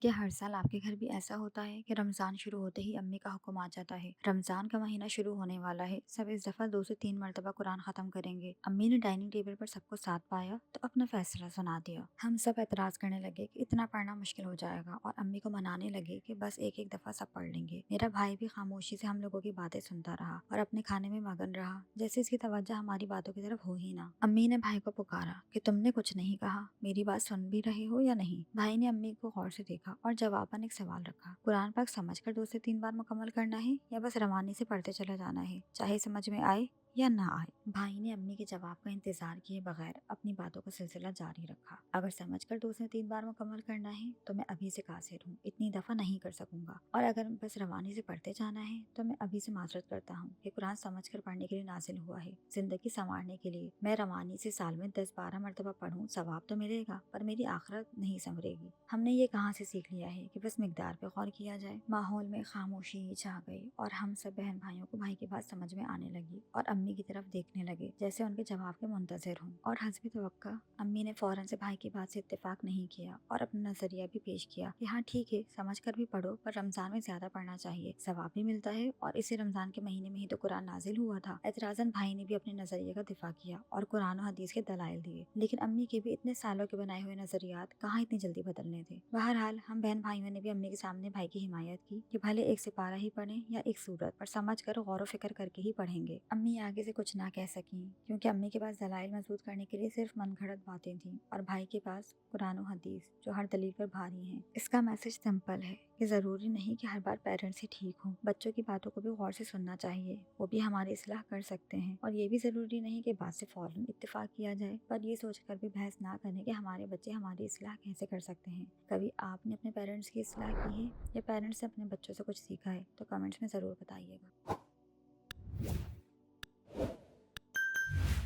کیا ہر سال آپ کے گھر بھی ایسا ہوتا ہے کہ رمضان شروع ہوتے ہی امی کا حکم آ جاتا ہے؟ رمضان کا مہینہ شروع ہونے والا ہے، سب اس دفعہ 2 سے 3 مرتبہ قرآن ختم کریں گے۔ امی نے ڈائننگ ٹیبل پر سب کو ساتھ پایا تو اپنا فیصلہ سنا دیا۔ ہم سب اعتراض کرنے لگے کہ اتنا پڑھنا مشکل ہو جائے گا، اور امی کو منانے لگے کہ بس ایک ایک دفعہ سب پڑھ لیں گے۔ میرا بھائی بھی خاموشی سے ہم لوگوں کی باتیں سنتا رہا اور اپنے کھانے میں مگن رہا، جیسے اس کی توجہ ہماری باتوں کی طرف ہو ہی نہ۔ امی نے بھائی کو پکارا کہ تم نے کچھ نہیں کہا، میری بات سن بھی رہے ہو یا نہیں؟ بھائی نے امی کو غور سے دیکھا اور جواباً ایک سوال رکھا، قرآن پاک سمجھ کر 2 سے 3 بار مکمل کرنا ہے یا بس روانی سے پڑھتے چلا جانا ہے، چاہے سمجھ میں آئے یا نہ آئے؟ بھائی نے امی کے جواب کا انتظار کیے بغیر اپنی باتوں کا سلسلہ جاری رکھا، اگر سمجھ کر 2 سے 3 بار مکمل کرنا ہے تو میں ابھی سے قاصر ہوں، اتنی دفعہ نہیں کر سکوں گا، اور اگر بس روانی سے پڑھتے جانا ہے تو میں ابھی سے معذرت کرتا ہوں کہ قرآن سمجھ کر پڑھنے کے لیے نازل ہوا ہے، زندگی سنوارنے کے لیے۔ میں روانی سے سال میں 10 12 مرتبہ پڑھوں، ثواب تو ملے گا، پر میری آخرت نہیں سنورے گی۔ ہم نے یہ کہاں سے سیکھ لیا ہے کہ بس مقدار پہ غور کیا جائے؟ ماحول میں خاموشی چھا گئی اور ہم سب بہن بھائیوں کو بھائی کی بات سمجھ میں آنے لگی اور امی کی طرف دیکھنے لگے جیسے ان کے جواب کے منتظر ہوں، اور حسب توقع امی نے فوراً سے بھائی کی بات سے اتفاق نہیں کیا اور اپنا نظریہ بھی پیش کیا کہ ہاں ٹھیک ہے، سمجھ کر بھی پڑھو، پر رمضان میں زیادہ پڑھنا چاہیے، ثواب بھی ملتا ہے، اور اسے رمضان کے مہینے میں ہی تو قرآن نازل ہوا تھا۔ اعتراضاً بھائی نے بھی اپنے نظریے کا دفاع کیا اور قرآن و حدیث کے دلائل دیے، لیکن امی کے بھی اتنے سالوں کے بنائے ہوئے نظریات کہاں اتنی جلدی بدلنے تھے۔ بہرحال ہم بہن بھائیوں نے بھی امی کے سامنے بھائی کی حمایت کی کہ بھلے ایک سپارہ ہی پڑھیں یا ایک سورت، پر سمجھ کر غور و فکر کر کے ہی پڑھیں گے۔ امی آگے سے کچھ نہ کہہ سکیں کیونکہ امی کے پاس دلائل مضبوط کرنے کے لیے صرف من گھڑت باتیں تھیں، اور بھائی کے پاس قرآن و حدیث جو ہر دلیل پر بھاری ہیں۔ اس کا میسج سمپل ہے کہ ضروری نہیں کہ ہر بار پیرنٹس ہی ٹھیک ہوں، بچوں کی باتوں کو بھی غور سے سننا چاہیے، وہ بھی ہماری اصلاح کر سکتے ہیں، اور یہ بھی ضروری نہیں کہ بات سے فوراً اتفاق کیا جائے، پر یہ سوچ کر بھی بحث نہ کریں کہ ہمارے بچے ہماری اصلاح کیسے کر سکتے ہیں۔ کبھی آپ نے اپنے پیرنٹس کی اصلاح کی ہے یا پیرنٹس نے اپنے بچوں سے کچھ سیکھا ہے؟ تو کمنٹس میں ضرور بتائیے گا۔